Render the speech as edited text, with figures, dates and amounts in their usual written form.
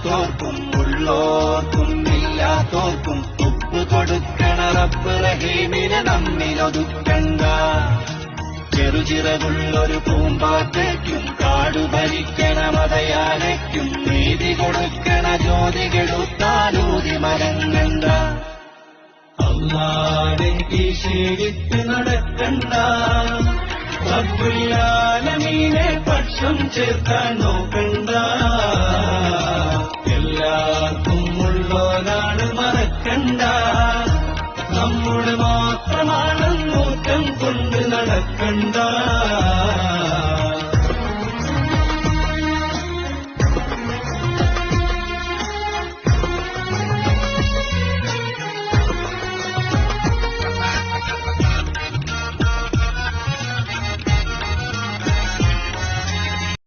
ഇല്ലാത്തോർക്കും ഉള്ളോർക്കും ഇല്ലാത്തോർക്കും ഉപ്പ് കൊടുക്കണ റബ്ബ് റഹീമിനെ നമ്മിലൊതുക്കണ്ട. ചെറുചിറകുള്ളൊരു പൂമ്പാറ്റയ്ക്കും കാടു ഭരിക്കണ മതയാനയ്ക്കും നീതി കൊടുക്കണ ജ്യോതി കെടുത്താലൂതി മരങ്ങണ്ട. അല്ലാഹുവേ കീശയിലിട്ട് നടക്കണ്ട, റബ്ബുൽ ആലമീനെ പക്ഷം ചേർക്കാൻ നോക്കണ്ട.